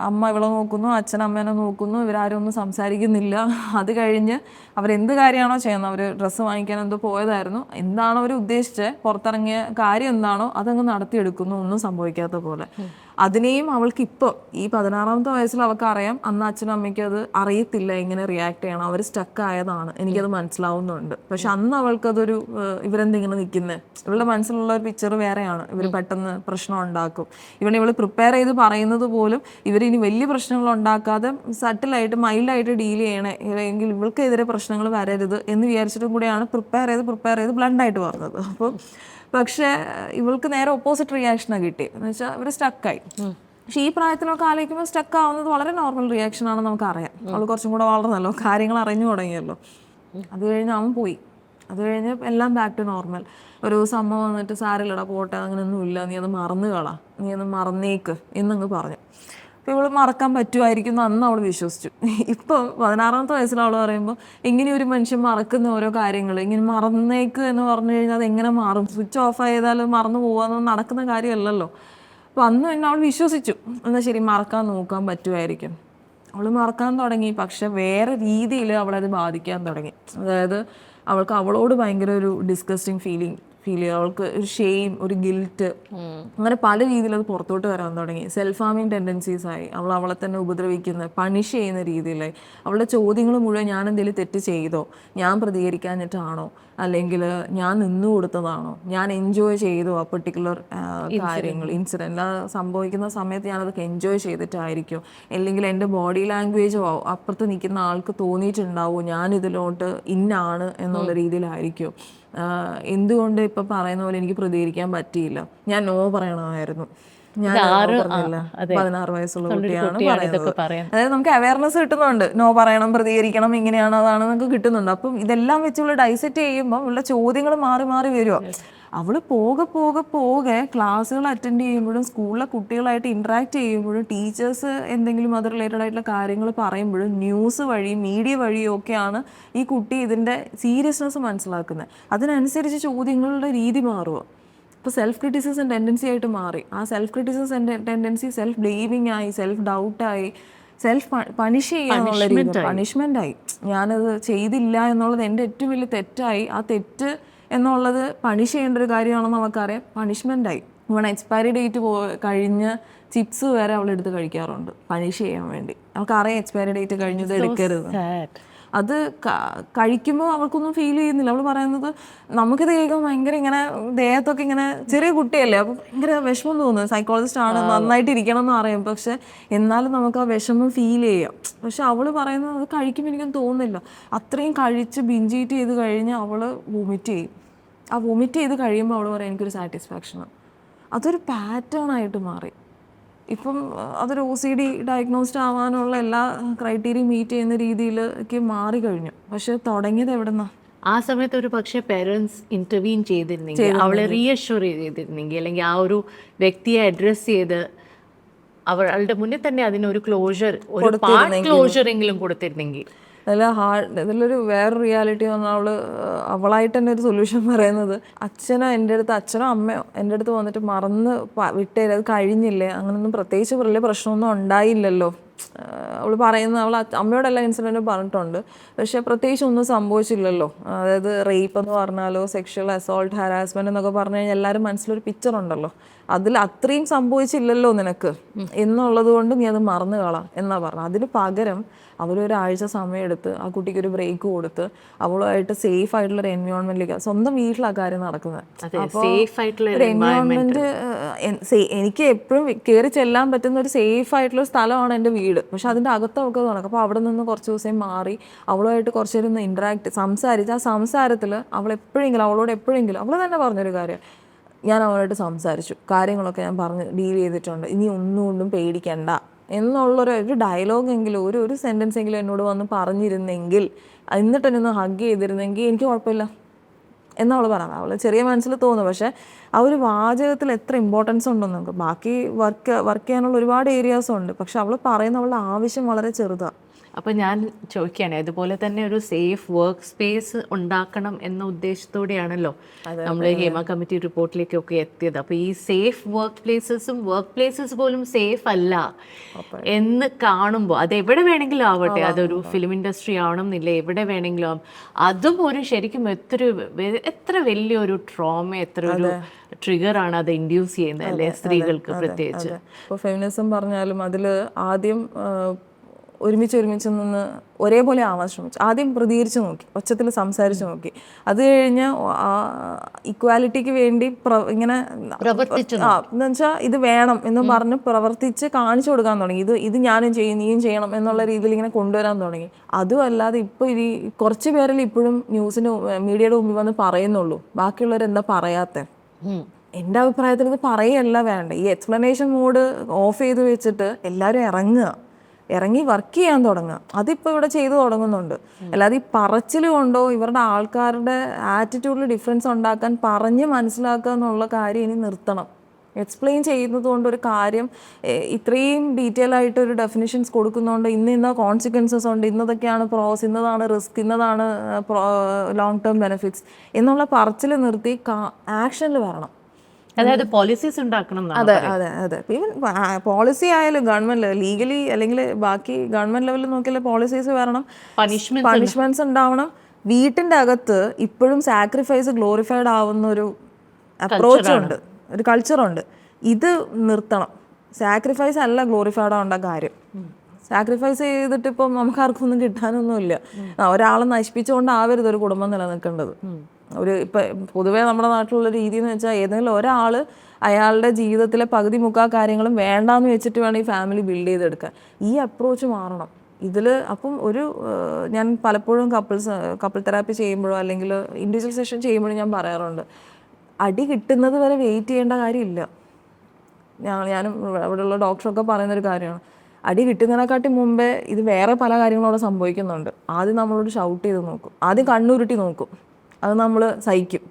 അമ്മ ഇവളെ നോക്കുന്നു, അച്ഛൻ അമ്മേനെ നോക്കുന്നു, ഇവരാരും ഒന്നും സംസാരിക്കുന്നില്ല. അത് കഴിഞ്ഞ് അവരെന്ത് കാര്യമാണോ ചെയ്യുന്നത്, അവർ ഡ്രസ്സ് വാങ്ങിക്കാൻ എന്തോ പോയതായിരുന്നു, എന്താണോ അവർ ഉദ്ദേശിച്ചത്, പുറത്തിറങ്ങിയ കാര്യം എന്താണോ അതങ്ങ് നടത്തിയെടുക്കുന്നു, ഒന്നും സംഭവിക്കാത്ത പോലെ. അതിനെയും അവൾക്ക് ഇപ്പോൾ ഈ 16ാമത്തെ വയസ്സിൽ അവൾക്ക് അറിയാം, അന്ന് അച്ഛനും അമ്മയ്ക്ക് അത് അറിയത്തില്ല എങ്ങനെ റിയാക്ട് ചെയ്യണം, അവർ സ്റ്റക്ക് ആയതാണ്, എനിക്കത് മനസ്സിലാവുന്നുണ്ട്. പക്ഷെ അന്ന് അവൾക്കതൊരു ഇവരെന്തിങ്ങനെ നിൽക്കുന്നത്, ഇവളുടെ മനസ്സിലുള്ള ഒരു പിക്ചർ വേറെയാണ്. ഇവർ പെട്ടെന്ന് പ്രശ്നം ഉണ്ടാക്കും. ഇവൾ പ്രിപ്പയർ ചെയ്ത് പറയുന്നത് പോലും ഇവരിനി വലിയ പ്രശ്നങ്ങൾ ഉണ്ടാക്കാതെ സട്ടിലായിട്ട് മൈൽഡായിട്ട് ഡീൽ ചെയ്യണേ, അല്ലെങ്കിൽ ഇവൾക്കെതിരെ പ്രശ്നങ്ങൾ വരരുത് എന്ന് വിചാരിച്ചിട്ടും കൂടെയാണ് പ്രിപ്പയർ ചെയ്ത് ബ്ലണ്ടായിട്ട് പറഞ്ഞത്. അപ്പോൾ പക്ഷേ ഇവൾക്ക് നേരെ ഓപ്പോസിറ്റ് റിയാക്ഷനാണ് കിട്ടിയത്. എന്ന് വെച്ചാൽ ഇവർ സ്റ്റക്കായി. പക്ഷേ ഈ പ്രായത്തിലൊക്കെ ആലോചിക്കുമ്പോൾ സ്റ്റക്ക് ആവുന്നത് വളരെ നോർമൽ റിയാക്ഷനാണെന്ന് നമുക്കറിയാം. അവൾ കുറച്ചും കൂടെ വളർന്നല്ലോ, കാര്യങ്ങൾ അറിഞ്ഞു തുടങ്ങിയല്ലോ. അത് കഴിഞ്ഞ് അവൻ പോയി. അത് കഴിഞ്ഞ് എല്ലാം ബാക്ക് ടു നോർമൽ. ഒരു ദിവസം അമ്മ വന്നിട്ട് സാരില്ലടാ പോട്ടെ, അങ്ങനെയൊന്നും ഇല്ല, നീ അത് മറന്നു കളാ, നീ അത് മറന്നേക്ക് എന്നങ്ങ് പറഞ്ഞു. അപ്പോൾ ഇവൾ മറക്കാൻ പറ്റുമായിരിക്കും എന്ന് അന്ന് അവൾ വിശ്വസിച്ചു. ഇപ്പോൾ 16ാമത്തെ വയസ്സിൽ അവൾ പറയുമ്പോൾ ഇങ്ങനെ ഒരു മനുഷ്യൻ മറക്കുന്ന ഓരോ കാര്യങ്ങൾ ഇങ്ങനെ മറന്നേക്ക് എന്ന് പറഞ്ഞു കഴിഞ്ഞാൽ അത് എങ്ങനെ മാറും, സ്വിച്ച് ഓഫ് ചെയ്താൽ മറന്നു പോകാമെന്ന് നടക്കുന്ന കാര്യമല്ലല്ലോ. അപ്പോൾ അന്ന് തന്നെ അവൾ വിശ്വസിച്ചു, എന്നാൽ ശരി മറക്കാൻ നോക്കാൻ പറ്റുമായിരിക്കും. അവൾ മറക്കാൻ തുടങ്ങി. പക്ഷെ വേറെ രീതിയിൽ അവളത് ബാധിക്കാൻ തുടങ്ങി. അതായത് അവൾക്ക് അവളോട് ഭയങ്കര ഒരു ഡിസ്കസ്റ്റിംഗ് ഫീൽ ചെയ്യുക, അവൾക്ക് ഒരു ഷെയിം, ഒരു ഗിൽറ്റ്, അങ്ങനെ പല രീതിയിൽ അത് പുറത്തോട്ട് വരാൻ തുടങ്ങി. സെൽഫ് ഹാമിങ് ടെൻഡൻസീസ് ആയി. അവളെ തന്നെ ഉപദ്രവിക്കുന്ന, പണിഷ് ചെയ്യുന്ന രീതിയിലായി. അവളുടെ ചോദ്യങ്ങൾ മുഴുവൻ ഞാൻ എന്തെങ്കിലും തെറ്റ് ചെയ്തോ, ഞാൻ പ്രതികരിക്കാഞ്ഞിട്ടാണോ, അല്ലെങ്കിൽ ഞാൻ നിന്നു കൊടുത്തതാണോ, ഞാൻ എൻജോയ് ചെയ്തോ ആ പെർട്ടിക്കുലർ കാര്യങ്ങൾ, ഇൻസിഡൻറ്റ് സംഭവിക്കുന്ന സമയത്ത് ഞാനതൊക്കെ എൻജോയ് ചെയ്തിട്ടായിരിക്കും, അല്ലെങ്കിൽ എൻ്റെ ബോഡി ലാംഗ്വേജോ അപ്പുറത്ത് നിൽക്കുന്ന ആൾക്ക് തോന്നിയിട്ടുണ്ടാവോ ഞാനിതിലോട്ട് ഇന്നാണ് എന്നുള്ള രീതിയിലായിരിക്കും. എന്തുകൊണ്ട് ഇപ്പം പറയുന്ന പോലെ എനിക്ക് പ്രതികരിക്കാൻ പറ്റിയില്ല, ഞാൻ നോ പറയണമായിരുന്നു, ഞാൻ 16 വയസ്സുള്ള കുട്ടിയാണ് പറയുന്നത്. അതായത് നമുക്ക് അവയർനെസ് കിട്ടുന്നുണ്ട്, നോ പറയണം, പ്രതികരിക്കണം, ഇങ്ങനെയാണ് അതാണ് നമുക്ക് കിട്ടുന്നുണ്ട്. അപ്പം ഇതെല്ലാം വെച്ച് ഇവള് ഡൈസെറ്റ് ചെയ്യുമ്പോൾ ഉള്ള ചോദ്യങ്ങൾ മാറി മാറി വരുമോ. അവള് പോകെ ക്ലാസ്സുകൾ അറ്റൻഡ് ചെയ്യുമ്പോഴും സ്കൂളിലെ കുട്ടികളായിട്ട് ഇൻട്രാക്ട് ചെയ്യുമ്പോഴും ടീച്ചേഴ്സ് എന്തെങ്കിലും അത് റിലേറ്റഡ് ആയിട്ടുള്ള കാര്യങ്ങൾ പറയുമ്പോഴും ന്യൂസ് വഴി മീഡിയ വഴിയും ഒക്കെയാണ് ഈ കുട്ടി ഇതിൻ്റെ സീരിയസ്നെസ് മനസ്സിലാക്കുന്നത്. അതിനനുസരിച്ച് ചോദ്യങ്ങളുടെ രീതി മാറുമോ. ഇപ്പോൾ സെൽഫ് ക്രിറ്റിസിസം ടെൻഡൻസി ആയിട്ട് മാറി. ആ self criticism tendency self blaming ആയി, സെൽഫ് ഡൗട്ടായി, സെൽഫ് പണിഷ് ചെയ്യാനുള്ള രീതി പണിഷ്മെൻ്റായി. ഞാനത് ചെയ്തില്ല എന്നുള്ളത് എൻ്റെ ഏറ്റവും വലിയ തെറ്റായി. ആ തെറ്റ് എന്നുള്ളത് പണിഷ് ചെയ്യേണ്ട ഒരു കാര്യമാണെന്ന് നമുക്കറിയാം. പണിഷ്മെൻ്റായി. എക്സ്പയറി ഡേറ്റ് കഴിഞ്ഞ ചിപ്സ് വരെ അവളെടുത്ത് കഴിക്കാറുണ്ട് പണിഷ് ചെയ്യാൻ വേണ്ടി. അവൾക്കറിയാം എക്സ്പയറി ഡേറ്റ് കഴിഞ്ഞത് എടുക്കരുത്. അത് കഴിക്കുമ്പോൾ അവൾക്കൊന്നും ഫീൽ ചെയ്യുന്നില്ല. അവൾ പറയുന്നത് നമുക്കിത് കേൾക്കുമ്പോൾ ഭയങ്കര ഇങ്ങനെ ദേഹത്തൊക്കെ ഇങ്ങനെ, ചെറിയ കുട്ടിയല്ലേ, അപ്പോൾ ഭയങ്കര വിഷമം തോന്നുന്നു. സൈക്കോളജിസ്റ്റ് ആണ്, നന്നായിട്ട് ഇരിക്കണം എന്ന് പറയും. പക്ഷെ എന്നാലും നമുക്ക് ആ വിഷമം ഫീൽ ചെയ്യാം. പക്ഷെ അവൾ പറയുന്നത് അത് കഴിക്കുമ്പോൾ എനിക്കൊന്നും തോന്നുന്നില്ല. അത്രയും കഴിച്ച് ബിഞ്ച് ഈറ്റ് ചെയ്ത് കഴിഞ്ഞ് അവൾ വൊമിറ്റ് ചെയ്യും. ആ വൊമിറ്റ് ചെയ്ത് കഴിയുമ്പോൾ അവൾ പറയും എനിക്കൊരു സാറ്റിസ്ഫാക്ഷനാണ്. അതൊരു പാറ്റേൺ ആയിട്ട് മാറി. ഇപ്പം അതൊരു OCD ഡയഗ്നോസ്ഡ് ആവാനുള്ള എല്ലാ ക്രൈറ്റീരിയയും മീറ്റ് ചെയ്യുന്ന രീതിയിലേക്ക് മാറിക്കഴിഞ്ഞു. പക്ഷെ തുടങ്ങിയത് എവിടെ നിന്നാണ്? ആ സമയത്ത് ഒരു പക്ഷേ പേരൻസ് ഇന്റർവീൻ ചെയ്തിരുന്നെങ്കിൽ, അവളെ റീഅഷ്യൂർ ചെയ്തിരുന്നെങ്കിൽ, അല്ലെങ്കിൽ ആ ഒരു വ്യക്തിയെ അഡ്രസ്സ് ചെയ്ത് അവളുടെ മുന്നിൽ തന്നെ അതിനൊരു ക്ലോഷർ, ഒരു പാർട്ട് ക്ലോഷർ എങ്കിലും കൊടുത്തിരുന്നെങ്കിൽ. ഇതിലൊരു വേറൊരു റിയാലിറ്റി എന്ന് പറഞ്ഞാൽ അവളായിട്ട് തന്നെ ഒരു സൊല്യൂഷൻ പറയുന്നത്, അച്ഛനോ അമ്മയോ എൻ്റെ അടുത്ത് വന്നിട്ട് മറന്ന് വിട്ടേര്, അത് കഴിഞ്ഞില്ലേ, അങ്ങനൊന്നും പ്രത്യേകിച്ച് വലിയ പ്രശ്നമൊന്നും ഉണ്ടായില്ലല്ലോ. അവൾ പറയുന്നത്, അവൾ അമ്മയോടെല്ലാം ഇൻസിഡൻറ്റും പറഞ്ഞിട്ടുണ്ട്, പക്ഷേ പ്രത്യേകിച്ച് ഒന്നും സംഭവിച്ചില്ലല്ലോ. അതായത് റേപ്പ് എന്ന് പറഞ്ഞാലോ സെക്ഷൽ അസോൾട്ട് ഹാരാസ്മെൻറ്റ് എന്നൊക്കെ പറഞ്ഞു കഴിഞ്ഞാൽ എല്ലാവരും മനസ്സിലൊരു പിക്ചർ ഉണ്ടല്ലോ, അതിൽ അത്രയും സംഭവിച്ചില്ലല്ലോ നിനക്ക് എന്നുള്ളത് കൊണ്ട് നീ അത് മറന്നു കളാം എന്നാ പറഞ്ഞു. അതിന് പകരം അവരൊരാഴ്ച സമയമെടുത്ത് ആ കുട്ടിക്ക് ഒരു ബ്രേക്ക് കൊടുത്ത് അവളുമായിട്ട് സേഫ് ആയിട്ടുള്ള ഒരു എൻവയോൺമെന്റിലേക്ക്, സ്വന്തം വീട്ടിലാ കാര്യം നടക്കുന്നത്. അപ്പോൾ ഒരു എൻവയോൺമെന്റ് എനിക്ക് എപ്പോഴും കയറി ചെല്ലാൻ പറ്റുന്ന ഒരു സേഫ് ആയിട്ടുള്ള ഒരു സ്ഥലമാണ് എൻ്റെ വീട്. പക്ഷെ അതിൻ്റെ അകത്തൊക്കെ നടക്കും. അപ്പോൾ അവിടെ നിന്ന് കുറച്ച് ദിവസം മാറി അവളുമായിട്ട് കുറച്ച് നേരം ഒന്ന് ഇൻട്രാക്ട് സംസാരിച്ച്, ആ സംസാരത്തിൽ അവളോട് എപ്പോഴെങ്കിലും അവൾ തന്നെ പറഞ്ഞൊരു കാര്യം, ഞാൻ അവളായിട്ട് സംസാരിച്ചു, കാര്യങ്ങളൊക്കെ ഞാൻ പറഞ്ഞ് ഡീൽ ചെയ്തിട്ടുണ്ട്, ഇനി ഒന്നുകൊണ്ടും പേടിക്കണ്ട എന്നുള്ളൊരു ഡയലോഗെങ്കിലും ഒരു സെൻറ്റൻസ് എങ്കിലും എന്നോട് വന്ന് പറഞ്ഞിരുന്നെങ്കിൽ, എന്നിട്ട് എന്നെ ഒന്ന് ഹഗ് ചെയ്തിരുന്നെങ്കിൽ എനിക്ക് കുഴപ്പമില്ല എന്നവൾ പറഞ്ഞു. അവൾ ചെറിയ മനസ്സിൽ തോന്നും, പക്ഷേ ആ ഒരു വാചകത്തിൽ എത്ര ഇമ്പോർട്ടൻസ് ഉണ്ടെന്ന് നമുക്ക്. ബാക്കി വർക്ക് ചെയ്യാനുള്ള ഒരുപാട് ഏരിയാസും ഉണ്ട്, പക്ഷെ അവൾ പറയുന്ന അവളുടെ ആവശ്യം വളരെ ചെറുതാണ്. അപ്പോൾ ഞാൻ ചോദിക്കുകയാണ്, അതുപോലെ തന്നെ ഒരു സേഫ് വർക്ക് സ്പേസ് ഉണ്ടാക്കണം എന്ന ഉദ്ദേശത്തോടെയാണല്ലോ നമ്മൾ ഹേമ കമ്മിറ്റി റിപ്പോർട്ടിലേക്കൊക്കെ എത്തിയത്. അപ്പോൾ ഈ സേഫ് വർക്ക് പ്ലേസസ് പോലും സേഫ് അല്ല എന്ന് കാണുമ്പോൾ, അത് എവിടെ വേണമെങ്കിലും ആവട്ടെ, അതൊരു ഫിലിം ഇൻഡസ്ട്രി ആവണം എന്നില്ല, എവിടെ വേണമെങ്കിലും ആവും, അതും ഒരു ശരിക്കും എത്ര വലിയൊരു ട്രോമ, എത്ര ഒരു ട്രിഗറാണ് അത് ഇൻഡ്യൂസ് ചെയ്യുന്നത് അല്ലേ സ്ത്രീകൾക്ക് പ്രത്യേകിച്ച്. ഇപ്പോൾ ഫെമിനിസം പറഞ്ഞാലും അതിൽ ആദ്യം ഒരുമിച്ച് നിന്ന് ഒരേപോലെ ആവാൻ ശ്രമിച്ചു. ആദ്യം പ്രതികരിച്ച് നോക്കി, ഒച്ചത്തിൽ സംസാരിച്ച് നോക്കി, അത് കഴിഞ്ഞ് ഇക്വാലിറ്റിക്ക് വേണ്ടി ഇങ്ങനെ എന്ന് വെച്ചാൽ ഇത് വേണം എന്ന് പറഞ്ഞ് പ്രവർത്തിച്ച് കാണിച്ചു കൊടുക്കാൻ തുടങ്ങി. ഇത് ഞാനും ചെയ്യും, നീയും ചെയ്യണം എന്നുള്ള രീതിയിൽ ഇങ്ങനെ കൊണ്ടുവരാൻ തുടങ്ങി. അതും അല്ലാതെ ഇപ്പോൾ ഈ കുറച്ച് പേരിൽ ഇപ്പോഴും മീഡിയയുടെ മുമ്പിൽ വന്ന് പറയുന്നുള്ളൂ, ബാക്കിയുള്ളവർ എന്താ പറയാത്ത. എൻ്റെ അഭിപ്രായത്തിൽ ഇത് പറയല്ല വേണ്ട, ഈ എക്സ്പ്ലനേഷൻ മോഡ് ഓഫ് ചെയ്ത് വെച്ചിട്ട് എല്ലാവരും ഇറങ്ങി വർക്ക് ചെയ്യാൻ തുടങ്ങുക. അതിപ്പോൾ ഇവിടെ ചെയ്തു തുടങ്ങുന്നുണ്ട്. അല്ലാതെ ഈ പറച്ചിൽ കൊണ്ടോ ഇവരുടെ ആൾക്കാരുടെ ആറ്റിറ്റ്യൂഡിൽ ഡിഫറൻസ് ഉണ്ടാക്കാൻ പറഞ്ഞ് മനസ്സിലാക്കുക എന്നുള്ള കാര്യം ഇനി നിർത്തണം. എക്സ്പ്ലെയിൻ ചെയ്യുന്നത് കൊണ്ട് ഒരു കാര്യം ഇത്രയും ഡീറ്റെയിൽ ആയിട്ട് ഒരു ഡെഫിനിഷൻസ് കൊടുക്കുന്നതുകൊണ്ട് ഇന്ന കോൺസിക്വൻസസ് ഉണ്ട്, ഇന്നതൊക്കെയാണ് പ്രോസ്, ഇന്നതാണ് റിസ്ക്, ഇന്നതാണ് ലോങ് ടേം ബെനിഫിറ്റ്സ് എന്നുള്ള പറച്ചിൽ നിർത്തി ആക്ഷനിൽ വരണം. അതായത് പോളിസീസ് ഉണ്ടാക്കണം. അതെ. ഈവൻ പോളിസി ആയാലും ഗവൺമെന്റ് ലെവൽ ലീഗലി അല്ലെങ്കിൽ ബാക്കി ഗവൺമെന്റ് ലെവലിൽ നോക്കിയാൽ പോളിസീസ് വരണം, പണിഷ്മെന്റ്സ് ഉണ്ടാവണം. വീട്ടിൻ്റെ അകത്ത് ഇപ്പോഴും സാക്രിഫൈസ് ഗ്ലോറിഫൈഡ് ആവുന്ന ഒരു അപ്രോച്ച് ഉണ്ട്, ഒരു കൾച്ചറുണ്ട്. ഇത് നിർത്തണം. സാക്രിഫൈസ് അല്ല ഗ്ലോറിഫൈഡ് ആവേണ്ട കാര്യം. സാക്രിഫൈസ് ചെയ്തിട്ട് ഇപ്പം നമുക്ക് ആർക്കൊന്നും കിട്ടാനൊന്നുമില്ല. ഒരാളെ നശിപ്പിച്ചുകൊണ്ടാവരുത് ഒരു കുടുംബം നിലനിൽക്കേണ്ടത്. ഇപ്പം പൊതുവേ നമ്മുടെ നാട്ടിലുള്ള രീതി എന്ന് വെച്ചാൽ ഏതെങ്കിലും ഒരാൾ അയാളുടെ ജീവിതത്തിലെ പകുതി മുക്കാൽ കാര്യങ്ങളും വേണ്ടാന്ന് വെച്ചിട്ട് വേണം ഈ ഫാമിലി ബിൽഡ് ചെയ്തെടുക്കാൻ. ഈ അപ്രോച്ച് മാറണം ഇതിൽ. അപ്പം ഞാൻ പലപ്പോഴും കപ്പിൾ തെറാപ്പി ചെയ്യുമ്പോഴോ അല്ലെങ്കിൽ ഇൻഡിവിജ്വൽ സെഷൻ ചെയ്യുമ്പോഴും ഞാൻ പറയാറുണ്ട്, അടി കിട്ടുന്നത് വരെ വെയിറ്റ് ചെയ്യേണ്ട കാര്യമില്ല. ഞാനും ഇവിടെയുള്ള ഡോക്ടറൊക്കെ പറയുന്നൊരു കാര്യമാണ്, അടി കിട്ടുന്നതിനെക്കാട്ടി മുമ്പേ ഇത് വേറെ പല കാര്യങ്ങളും അവിടെ സംഭവിക്കുന്നുണ്ട്. ആദ്യം നമ്മളോട് ഷൗട്ട് ചെയ്ത് നോക്കും, ആദ്യം കണ്ണുരുട്ടി നോക്കും, അത് നമ്മൾ സഹിക്കും.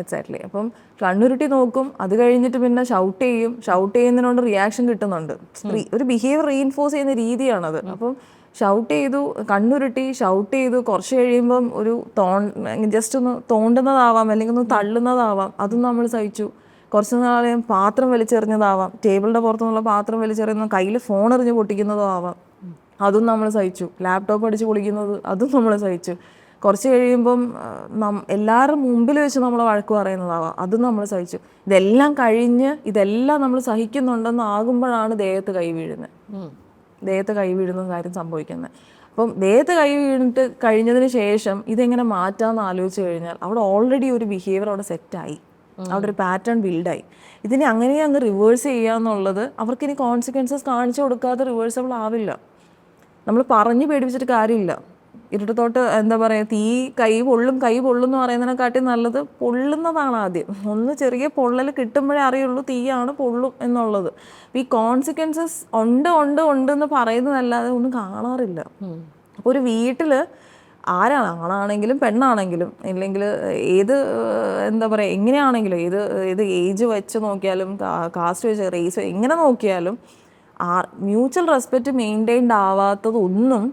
എക്സാക്ട്ലി. അപ്പം കണ്ണുരുട്ടി നോക്കും, അത് കഴിഞ്ഞിട്ട് പിന്നെ ഷൗട്ട് ചെയ്യും. ഷൗട്ട് ചെയ്യുന്നതിനോട് റിയാക്ഷൻ കിട്ടുന്നുണ്ട്. ഒരു ബിഹേവിയർ റീഇൻഫോഴ്സ് ചെയ്യുന്ന രീതിയാണത്. അപ്പം ഷൗട്ട് ചെയ്തു, കണ്ണുരുട്ടി ഷൗട്ട് ചെയ്തു, കുറച്ച് കഴിയുമ്പം ഒരു ജസ്റ്റ് ഒന്ന് തോണ്ടുന്നതാവാം, അല്ലെങ്കിൽ ഒന്ന് തള്ളുന്നതാവാം, അതും നമ്മൾ സഹിച്ചു. കുറച്ച് നാളെ പാത്രം വലിച്ചെറിഞ്ഞതാവാം, ടേബിളിൻ്റെ പുറത്തുനിന്നുള്ള പാത്രം വലിച്ചെറിയുന്ന, കയ്യിൽ ഫോൺ എറിഞ്ഞ് പൊട്ടിക്കുന്നതോ ആവാം, അതും നമ്മൾ സഹിച്ചു. ലാപ്ടോപ്പ് അടിച്ച് പൊളിക്കുന്നത് അതും നമ്മൾ സഹിച്ചു. കുറച്ച് കഴിയുമ്പം എല്ലാവരുടെ മുമ്പിൽ വെച്ച് നമ്മളെ വഴക്ക് പറയുന്നതാവാം, അതും നമ്മൾ സഹിച്ചു. ഇതെല്ലാം കഴിഞ്ഞ് ഇതെല്ലാം നമ്മൾ സഹിക്കുന്നുണ്ടെന്ന് ആകുമ്പോഴാണ് ദേഹത്ത് കൈ വീഴുന്ന കാര്യം സംഭവിക്കുന്നത്. അപ്പം ദേഹത്ത് കൈ വീണിട്ട് കഴിഞ്ഞതിന് ശേഷം ഇതെങ്ങനെ മാറ്റാമെന്ന് ആലോചിച്ച് കഴിഞ്ഞാൽ അവിടെ ഓൾറെഡി ഒരു ബിഹേവിയർ അവിടെ സെറ്റായി, അവിടെ ഒരു പാറ്റേൺ ബിൽഡായി. ഇതിനെ അങ്ങനെ അങ്ങ് റിവേഴ്സ് ചെയ്യുക എന്നുള്ളത് അവർക്കിനി കോൺസിക്വൻസസ് കാണിച്ചു കൊടുക്കാതെ റിവേഴ്സബിൾ ആവില്ല. നമ്മൾ പറഞ്ഞ് പേടിപ്പിച്ചിട്ട് കാര്യമില്ല. ഇരുട്ടത്തോട്ട് എന്താ പറയുക, കൈ പൊള്ളും എന്ന് പറയുന്നതിനെക്കാട്ടി നല്ലത് പൊള്ളുന്നതാണ് ആദ്യം. ഒന്ന് ചെറിയ പൊള്ളൽ കിട്ടുമ്പോഴേ അറിയുള്ളൂ തീയാണ് പൊള്ളും എന്നുള്ളത്. ഈ കോൺസിക്വൻസസ് ഉണ്ട് എന്ന് പറയുന്നതല്ലാതെ ഒന്നും കാണാറില്ല. അപ്പോൾ ഒരു വീട്ടിൽ ആരാണ്, ആണാണെങ്കിലും പെണ്ണാണെങ്കിലും ഇല്ലെങ്കിൽ ഏത് എന്താ പറയുക എങ്ങനെയാണെങ്കിലും ഏത് ഏജ് വെച്ച് നോക്കിയാലും കാസ്റ്റ് വെച്ച് റേസ് എങ്ങനെ നോക്കിയാലും മ്യൂച്വൽ റെസ്പെക്റ്റ് മെയിൻറ്റെയിൻഡ് ആവാത്തതൊന്നും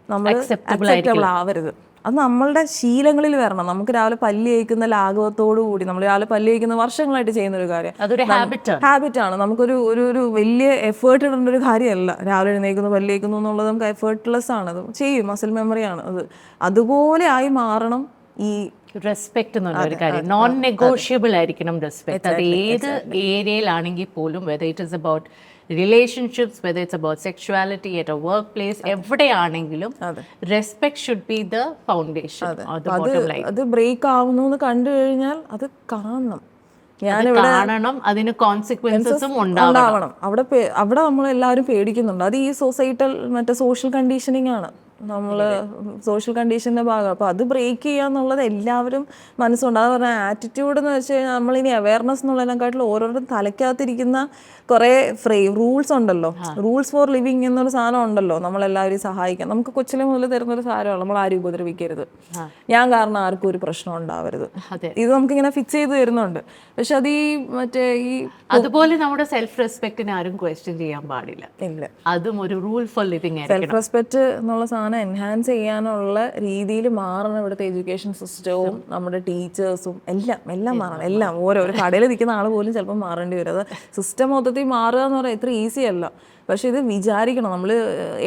നമ്മൾ അക്സെപ്റ്റബിൾ ആവരുത്. അത് നമ്മളുടെ ശീലങ്ങളിൽ വരണം. നമുക്ക് രാവിലെ പല്ല് തേക്കുന്ന ലാഘവത്തോടു കൂടി നമ്മൾ രാവിലെ പല്ല് തേക്കുന്ന വർഷങ്ങളായിട്ട് ചെയ്യുന്ന ഒരു കാര്യം, അതൊരു ഹാബിറ്റാണ്. നമുക്കൊരു ഒരു വലിയ എഫേർട്ട് ഇടേണ്ട ഒരു കാര്യമല്ല. രാവിലെ എഴുന്നേക്കുന്നു പല്ല് തേക്കുന്നു എന്നുള്ളത് നമുക്ക് എഫേർട്ട്ലെസ് ആണ്. അത് ചെയ്യും, മസിൽ മെമ്മറിയാണ് അത്. അതുപോലെ ആയി മാറണം ഈ റെസ്പെക്ട് എന്നുള്ള ഒരു കാര്യം. നോൺ നെഗോഷ്യബിൾ ആയിരിക്കണം റെസ്പെക്ട്. അത് ഏത് ഏരിയയിലാണെങ്കിൽ പോലും, whether it is about relationships, whether it's about sexuality at a workplace, എവിടെയാണെങ്കിലും respect should be the foundation. അത് ബ്രേക്ക് ആവുന്നു എന്ന് കണ്ടു കഴിഞ്ഞാൽ അത് കാണണം, കാണണം, അതിന് കോൺസിക്വൻസസും ഉണ്ടാവണം. അവിടെ നമ്മളെല്ലാവരും പേടിക്കുന്നുണ്ട്. അത് ഈ സൊസൈറ്റൽ മറ്റേ സോഷ്യൽ കണ്ടീഷനിങ് ആണ്. നമ്മൾ സോഷ്യൽ കണ്ടീഷൻ്റെ ഭാഗം. അപ്പോൾ അത് ബ്രേക്ക് ചെയ്യുക എന്നുള്ളത് എല്ലാവരും മനസ്സുണ്ട്. അത് പറഞ്ഞാൽ ആറ്റിറ്റ്യൂഡ് എന്ന് വെച്ച് കഴിഞ്ഞാൽ നമ്മളിനി അവയർനെസ് എന്നുള്ളതിനെക്കാട്ടിലും ഓരോരുത്തരും തലയ്ക്കകത്തിരിക്കുന്ന കുറേ റൂൾസ് ഉണ്ടല്ലോ. റൂൾസ് ഫോർ ലിവിങ് എന്നൊരു സാധനം ഉണ്ടല്ലോ, നമ്മളെല്ലാവരും സഹായിക്കാം. നമുക്ക് കൊച്ചിലെ മുതൽ തരുന്നൊരു സാധനമാണ്, നമ്മൾ ആരും ഉപദ്രവിക്കരുത്, ഞാൻ കാരണം ആർക്കും ഒരു പ്രശ്നം ഉണ്ടാവരുത്. ഇത് നമുക്കിങ്ങനെ ഫിക്സ് ചെയ്ത് തരുന്നുണ്ട്. പക്ഷെ അത് ഈ മറ്റേ ഈ അതുപോലെ നമ്മുടെ സെൽഫ് റെസ്പെക്റ്റിനെ ആരും ക്വസ്റ്റ്യൻ ചെയ്യാൻ പാടില്ല. ഇല്ല, അതും ഒരു rule for living. Self respect എന്നുള്ള സാധനം എൻഹാൻസ് ചെയ്യാനുള്ള രീതിയിൽ മാറണം. ഇവിടുത്തെ എഡ്യൂക്കേഷൻ സിസ്റ്റവും നമ്മുടെ ടീച്ചേഴ്സും എല്ലാം മാറണം. എല്ലാം ഓരോ കടയിൽ നിൽക്കുന്ന ആൾ പോലും ചിലപ്പോൾ മാറേണ്ടി വരും. അത് സിസ്റ്റം മൊത്തത്തിൽ മാറുക എന്ന് പറയാൻ ഇത്ര ഈസി അല്ല. പക്ഷെ ഇത് വിചാരിക്കണം. നമ്മൾ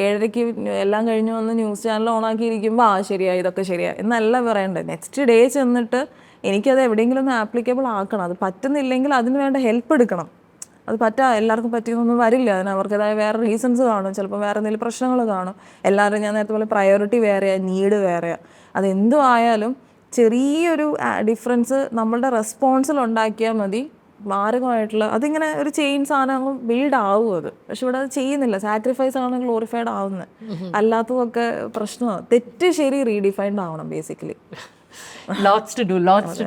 7:30 എല്ലാം കഴിഞ്ഞ് വന്ന് ന്യൂസ് ചാനൽ ഓണാക്കിയിരിക്കുമ്പോൾ ശരിയായി, ഇതൊക്കെ ശരിയായി എന്നല്ല പറയണ്ടേ. നെക്സ്റ്റ് ഡേ ചെന്നിട്ട് എനിക്കത് എവിടെയെങ്കിലും ഒന്ന് ആപ്ലിക്കബിൾ ആക്കണം. അത് പറ്റുന്നില്ലെങ്കിൽ അതിന് വേണ്ട ഹെൽപ്പ് എടുക്കണം. അത് എല്ലാവർക്കും പറ്റിയൊന്നും വരില്ല. അതിന് അവർക്കതായ വേറെ റീസൺസ് കാണും, ചിലപ്പോൾ വേറെ എന്തെങ്കിലും പ്രശ്നങ്ങൾ കാണും. എല്ലാവരും ഞാൻ നേരത്തെ പോലെ പ്രയോറിറ്റി വേറെയാണ്, നീഡ് വേറെയാണ്. അതെന്തും ആയാലും ചെറിയൊരു ഡിഫറൻസ് നമ്മളുടെ റെസ്പോൺസിൽ ഉണ്ടാക്കിയാൽ മതി. മാരകമായിട്ടുള്ള അതിങ്ങനെ ഒരു ചെയിൻ സാധനം ബിൽഡ് ആവും അത്. പക്ഷെ ഇവിടെ അത് ചെയ്യുന്നില്ല. സാക്രിഫൈസ് ആണ് ഗ്ലോറിഫൈഡ് ആവുന്നത്. അല്ലാത്തതൊക്കെ പ്രശ്നമാണ്. തെറ്റ് ശരി റീഡിഫൈൻഡ് ആവണം basically. Lots to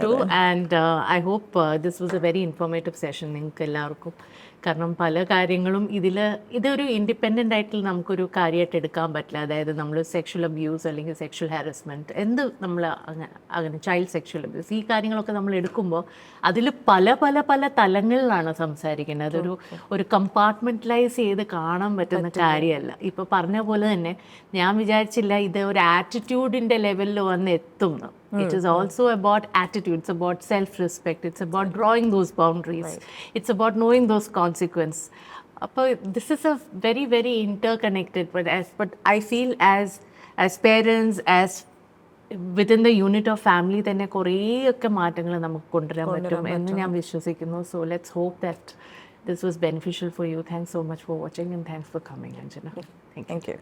do and I hope this was a very informative session നിങ്ങൾക്ക് എല്ലാവർക്കും. കാരണം പല കാര്യങ്ങളും ഇതൊരു ഇൻഡിപെൻഡൻ്റ് ആയിട്ട് നമുക്കൊരു കാര്യമായിട്ട് എടുക്കാൻ പറ്റില്ല. അതായത് നമ്മൾ സെക്ഷൽ അബ്യൂസ് അല്ലെങ്കിൽ സെക്ഷൽ ഹാരസ്മെൻറ്റ് നമ്മൾ അങ്ങനെ ചൈൽഡ് സെക്ഷൽ അബ്യൂസ് ഈ കാര്യങ്ങളൊക്കെ നമ്മൾ എടുക്കുമ്പോൾ അതിൽ പല പല പല തലങ്ങളിലാണ് സംസാരിക്കുന്നത്. അതൊരു ഒരു കമ്പാർട്ട്മെൻറ്റലൈസ് ചെയ്ത് കാണാൻ പറ്റുന്ന കാര്യമല്ല. ഇപ്പോൾ പറഞ്ഞ പോലെ തന്നെ ഞാൻ വിചാരിച്ചില്ല ഇത് ഒരു ആറ്റിറ്റ്യൂഡിൻ്റെ ലെവലിൽ വന്ന് എത്തുന്നു. It is also about attitude, it's about self-respect, it's about drawing those boundaries, it's about knowing those consequences. This is a very, very interconnected, but I feel as parents, as within the unit of family, തന്നെ കുറേയൊക്കെ മാറ്റങ്ങൾ നമുക്ക് കൊണ്ടുവരാൻ പറ്റും എന്ന് ഞാൻ വിശ്വസിക്കുന്നു. So let's hope that this was beneficial for you. Thanks so much for watching and thanks for coming, Anjana. Thank you.